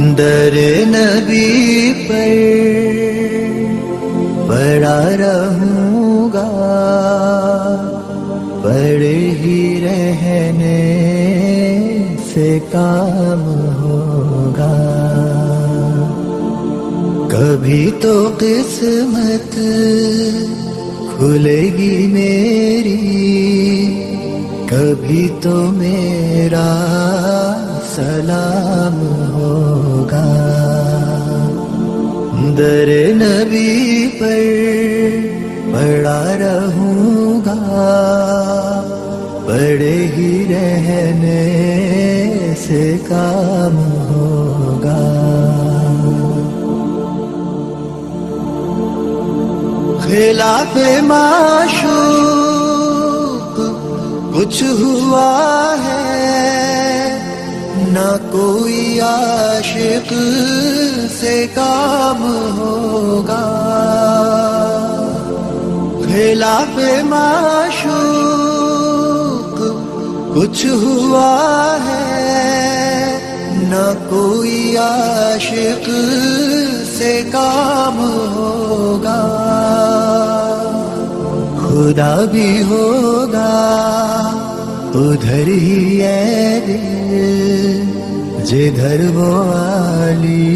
در نبی پر پڑا رہوں گا، پڑے ہی رہنے سے کام ہوگا. کبھی تو قسمت کھلے گی میری، کبھی تو میرا سلام ہوگا. در نبی پر پڑا رہوں گا، پڑے ہی رہنے سے کام ہوگا. خلاف معشوق کچھ ہوا ہے، نہ کوئی عاشق سے کام ہوگا. خلاف معشوق کچھ ہوا ہے، نہ کوئی عاشق سے کام ہوگا. خدا بھی ہوگا ادھر ہی ہے دل، جدھر وہ عالی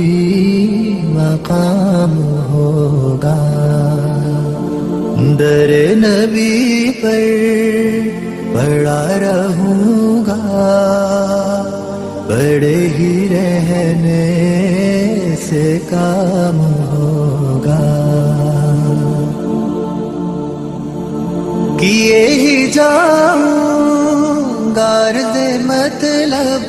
مقام ہوگا. در نبی پر پڑا رہوں گا، پڑے ہی رہنے سے کام ہوگا. کیے ہی جاؤں گا عرض مطلب.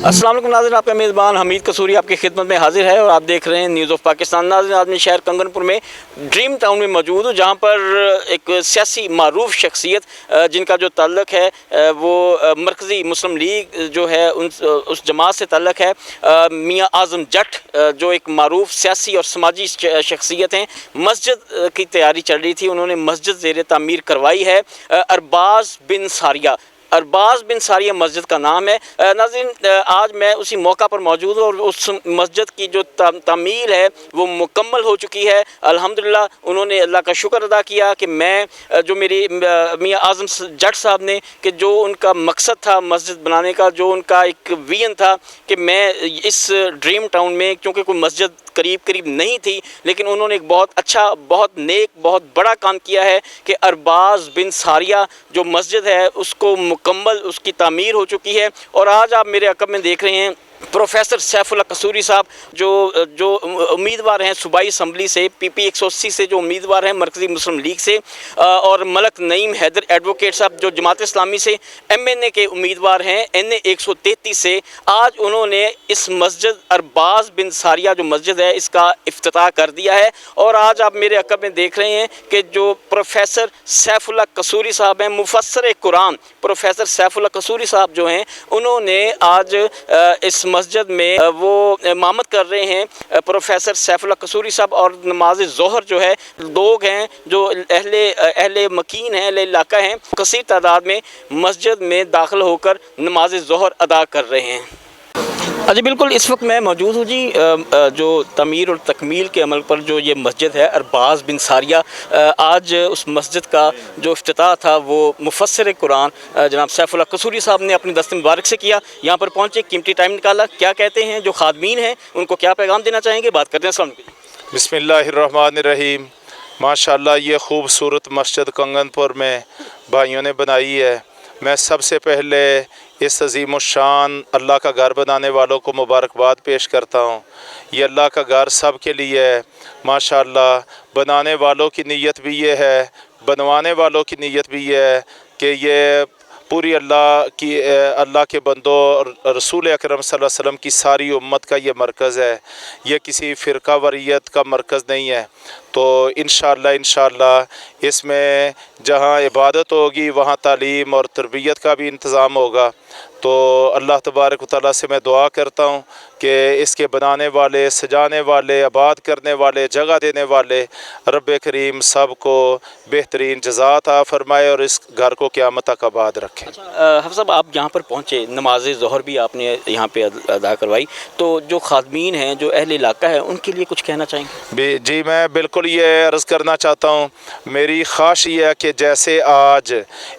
السلام علیکم ناظرین، آپ کا میزبان حمید قصوری آپ کی خدمت میں حاضر ہے اور آپ دیکھ رہے ہیں نیوز آف پاکستان. ناظرین، آج میں شہر کنگن پور میں ڈریم ٹاؤن میں موجود ہوں، جہاں پر ایک سیاسی معروف شخصیت جن کا جو تعلق ہے وہ مرکزی مسلم لیگ جو ہے اس جماعت سے تعلق ہے، میاں اعظم جٹ جو ایک معروف سیاسی اور سماجی شخصیت ہیں. مسجد کی تیاری چل رہی تھی، انہوں نے مسجد زیر تعمیر کروائی ہے. ارباز بن ساریہ، ارباز بن ساریہ مسجد کا نام ہے. ناظرین، آج میں اسی موقع پر موجود ہوں اور اس مسجد کی جو تعمیر ہے وہ مکمل ہو چکی ہے. الحمدللہ انہوں نے اللہ کا شکر ادا کیا کہ میں جو میری میاں اعظم جٹ صاحب نے کہ جو ان کا مقصد تھا مسجد بنانے کا، جو ان کا ایک ویژن تھا کہ میں اس ڈریم ٹاؤن میں، کیونکہ کوئی مسجد قریب نہیں تھی، لیکن انہوں نے ایک بہت اچھا، بہت نیک، بہت بڑا کام کیا ہے کہ ارباز بن ساریہ جو مسجد ہے اس کو مکمل اس کی تعمیر ہو چکی ہے. اور آج آپ میرے عقب میں دیکھ رہے ہیں پروفیسر سیف اللہ قصوری صاحب جو امیدوار ہیں صوبائی اسمبلی سے، PP 180 سے جو امیدوار ہیں مرکزی مسلم لیگ سے، اور ملک نعیم حیدر ایڈوکیٹ صاحب جو جماعت اسلامی سے MNA کے امیدوار ہیں NA 133 سے. آج انہوں نے اس مسجد ارباز بن ساریہ جو مسجد ہے اس کا افتتاح کر دیا ہے. اور آج آپ میرے عقب میں دیکھ رہے ہیں کہ جو پروفیسر سیف اللہ قصوری صاحب ہیں، مفسر قرآن پروفیسر سیف اللہ قصوری صاحب جو ہیں، انہوں نے آج اس مسجد میں وہ امامت کر رہے ہیں. پروفیسر سیف اللہ قصوری صاحب اور نماز ظہر جو ہے لوگ ہیں جو اہل مکین ہیں، اہل علاقہ ہیں، کثیر تعداد میں مسجد میں داخل ہو کر نماز ظہر ادا کر رہے ہیں. جی بالکل، اس وقت میں موجود ہوں جی جو تعمیر اور تکمیل کے عمل پر جو یہ مسجد ہے ارباز بن ساریہ، آج اس مسجد کا جو افتتاح تھا وہ مفسر قرآن جناب سیف اللہ قصوری صاحب نے اپنی دست مبارک سے کیا. یہاں پر پہنچے، قیمتی ٹائم نکالا. کیا کہتے ہیں جو خادمین ہیں ان کو کیا پیغام دینا چاہیں گے، بات کرتے ہیں. السلام علیکم. بسم اللہ الرحمن الرحیم. ماشاءاللہ یہ خوبصورت مسجد کنگن پور میں بھائیوں نے بنائی ہے. میں سب سے پہلے اس عظیم الشان اللہ کا گھر بنانے والوں کو مبارکباد پیش کرتا ہوں. یہ اللہ کا گھر سب کے لیے ہے. ماشاءاللہ بنانے والوں کی نیت بھی یہ ہے، بنوانے والوں کی نیت بھی یہ ہے کہ یہ پوری اللہ کے بندوں اور رسول اکرم صلی اللہ علیہ وسلم کی ساری امت کا یہ مرکز ہے. یہ کسی فرقہ وریت کا مرکز نہیں ہے. تو انشاءاللہ اس میں جہاں عبادت ہوگی وہاں تعلیم اور تربیت کا بھی انتظام ہوگا. تو اللہ تبارک و تعالیٰ سے میں دعا کرتا ہوں کہ اس کے بنانے والے، سجانے والے، آباد کرنے والے، جگہ دینے والے رب کریم سب کو بہترین جزا عطا فرمائے اور اس گھر کو قیامت تک آباد رکھے۔ حفظ صاحب، آپ یہاں پر پہنچے، نماز ظہر بھی آپ نے یہاں پہ ادا کروائی، تو جو خادمین ہیں، جو اہل علاقہ ہے، ان کے لیے کچھ کہنا چاہیں گے؟ جی میں بالکل یہ عرض کرنا چاہتا ہوں، میری خواہش یہ ہے کہ جیسے آج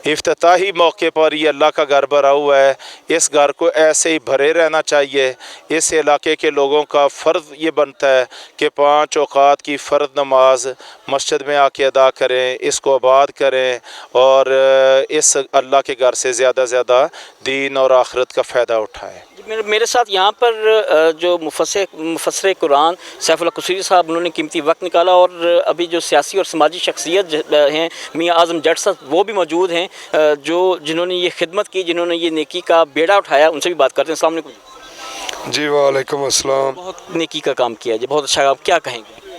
افتتاحی موقع پر یہ اللہ کا گھر بھرا ہوا ہے، اس گھر کو ایسے ہی بھرے رہنا چاہیے۔ اس علاقے کے لوگوں کا فرض یہ بنتا ہے کہ 5 اوقات کی فرض نماز مسجد میں آ کے ادا کریں، اس کو آباد کریں اور اس اللہ کے گھر سے زیادہ زیادہ دین اور آخرت کا فائدہ اٹھائیں۔ میرے ساتھ یہاں پر جو مفسر قرآن سیف اللہ قصوری صاحب، انہوں نے قیمتی وقت نکالا، اور ابھی جو سیاسی اور سماجی شخصیت ہیں میاں اعظم جٹ صاحب، وہ بھی موجود ہیں، جنہوں نے یہ خدمت کی، جنہوں نے یہ نیکی کا بیڑا اٹھایا، ان سے بھی بات کرتے ہیں۔ السلام علیکم جی وعلیکم السلام۔ بہت نیکی کا کام کیا جی، بہت اچھا کام، کیا کہیں گے؟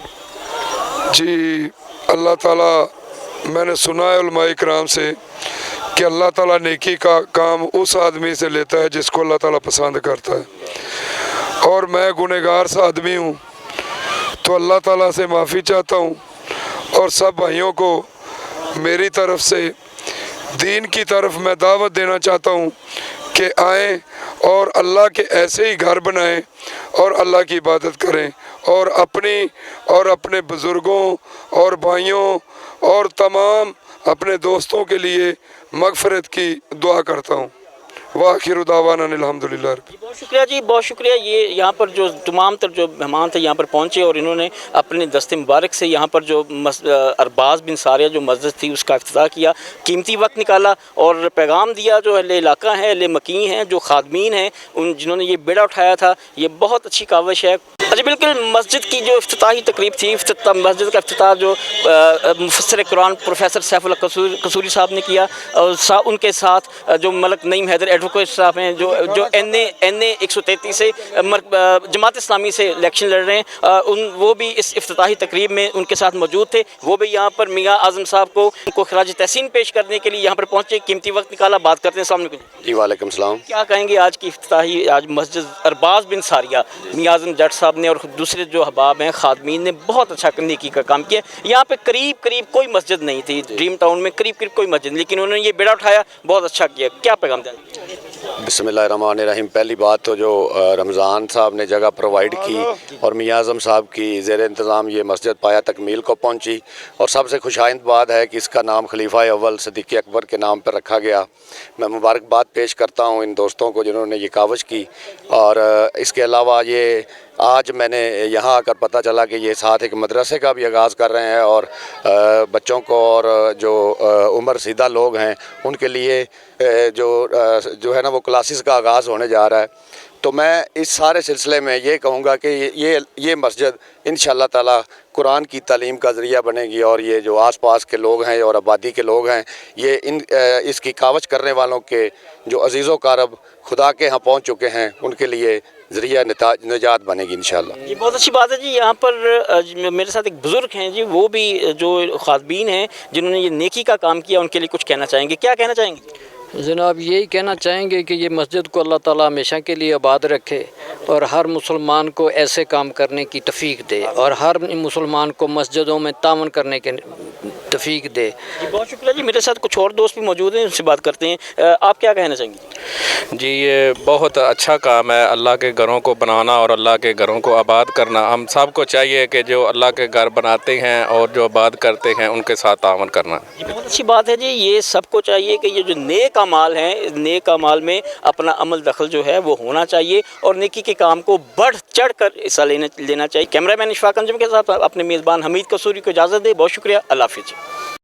جی اللہ تعالیٰ، میں نے سنا ہے علماء کرام سے کہ اللہ تعالیٰ نیکی کا کام اس آدمی سے لیتا ہے جس کو اللہ تعالیٰ پسند کرتا ہے، اور میں گنہگار سا آدمی ہوں، تو اللہ تعالیٰ سے معافی چاہتا ہوں، اور سب بھائیوں کو میری طرف سے دین کی طرف میں دعوت دینا چاہتا ہوں کہ آئیں اور اللہ کے ایسے ہی گھر بنائیں اور اللہ کی عبادت کریں، اور اپنی اور اپنے بزرگوں اور بھائیوں اور تمام اپنے دوستوں کے لیے مغفرت کی دعا کرتا ہوں۔ وآخر دعوانا الحمدللہ۔ بہت شکریہ جی، بہت شکریہ۔ یہ یہاں پر جو تمام تر جو مہمان تھے یہاں پر پہنچے، اور انہوں نے اپنے دست مبارک سے یہاں پر جو ارباز بن ساریہ جو مسجد تھی اس کا افتتاح کیا، قیمتی وقت نکالا اور پیغام دیا جو اہل علاقہ ہیں، اہل مکین ہیں، جو خادمین ہیں، ان جنہوں نے یہ بیڑا اٹھایا تھا، یہ بہت اچھی کاوش ہے۔ اچھا، بالکل مسجد کی جو افتتاحی تقریب تھی، مسجد کا افتتاح جو مفسر قرآن پروفیسر سیف اللہ قصوری صاحب نے کیا، اور ان کے ساتھ جو ملک نعیم حیدر ایڈوکیٹ صاحب ہیں، جو این اے 133 سے جماعت اسلامی سے الیکشن لڑ رہے ہیں، وہ بھی اس افتتاحی تقریب میں ان کے ساتھ موجود تھے۔ وہ بھی یہاں پر میاں اعظم صاحب کو خراج تحسین پیش کرنے کے لیے یہاں پر پہنچے، قیمتی وقت نکالا، بات کرتے ہیں۔ السلام علیکم جی وعلیکم السلام۔ کیا کہیں گے آج کی افتتاحی، آج مسجد ارباز بن ساریہ میاں اعظم جٹ صاحب نے اور دوسرے جو احباب ہیں، خادمین نے بہت اچھا نیکی کا کام کیا۔ یہاں پہ قریب کوئی مسجد نہیں تھی، ڈریم ٹاؤن میں قریب کوئی مسجد، لیکن انہوں نے یہ بیڑا اٹھایا، بہت اچھا کیا۔ کیا پیغام دیں؟ بسم اللہ الرحمن الرحیم۔ پہلی بات تو جو رمضان صاحب نے جگہ پرووائڈ کی اور میاں اعظم صاحب کی زیر انتظام یہ مسجد پایا تکمیل کو پہنچی، اور سب سے خوش آئند بات ہے کہ اس کا نام خلیفہ اول صدیق اکبر کے نام پر رکھا گیا۔ میں مبارکباد پیش کرتا ہوں ان دوستوں کو جنہوں نے یہ کاوش کی، اور اس کے علاوہ یہ آج میں نے یہاں آ کر پتہ چلا کہ یہ ساتھ ایک مدرسے کا بھی آغاز کر رہے ہیں، اور بچوں کو اور جو عمر رسیدہ لوگ ہیں ان کے لیے جو ہے نا وہ کلاسز کا آغاز ہونے جا رہا ہے۔ تو میں اس سارے سلسلے میں یہ کہوں گا کہ یہ مسجد انشاءاللہ تعالی قرآن کی تعلیم کا ذریعہ بنے گی، اور یہ جو آس پاس کے لوگ ہیں اور آبادی کے لوگ ہیں، یہ اس کی کاوش کرنے والوں کے جو عزیز و کارب خدا کے ہاں پہنچ چکے ہیں ان کے لیے ذریعہ نجات بنے گی انشاءاللہ۔ یہ بہت اچھی بات ہے جی۔ یہاں پر میرے ساتھ ایک بزرگ ہیں جی، وہ بھی جو خادمین ہیں جنہوں نے یہ نیکی کا کام کیا، ان کے لیے کچھ کہنا چاہیں گے۔ کیا کہنا چاہیں گے؟ جناب یہی کہنا چاہیں گے کہ یہ مسجد کو اللہ تعالیٰ ہمیشہ کے لیے آباد رکھے، اور ہر مسلمان کو ایسے کام کرنے کی توفیق دے، اور ہر مسلمان کو مسجدوں میں تعاون کرنے کے توفیق دے۔ جی بہت شکریہ جی۔ میرے ساتھ کچھ اور دوست بھی موجود ہیں، ان سے بات کرتے ہیں۔ آپ کیا کہنا چاہیں گے؟ جی یہ بہت اچھا کام ہے، اللہ کے گھروں کو بنانا اور اللہ کے گھروں کو آباد کرنا۔ ہم سب کو چاہیے کہ جو اللہ کے گھر بناتے ہیں اور جو آباد کرتے ہیں ان کے ساتھ تعاون کرنا۔ یہ بہت اچھی بات ہے جی۔ یہ سب کو چاہیے کہ یہ جو نیک اعمال ہیں، نیک اعمال میں اپنا عمل دخل جو ہے وہ ہونا چاہیے، اور نیکی کے کام کو بڑھ چڑھ کر حصہ لینا چاہیے۔ کیمرہ مین اشفاق انجم کے ساتھ اپنے میزبان حمید قصوری کو اجازت دے۔ بہت شکریہ، اللہ حافظ۔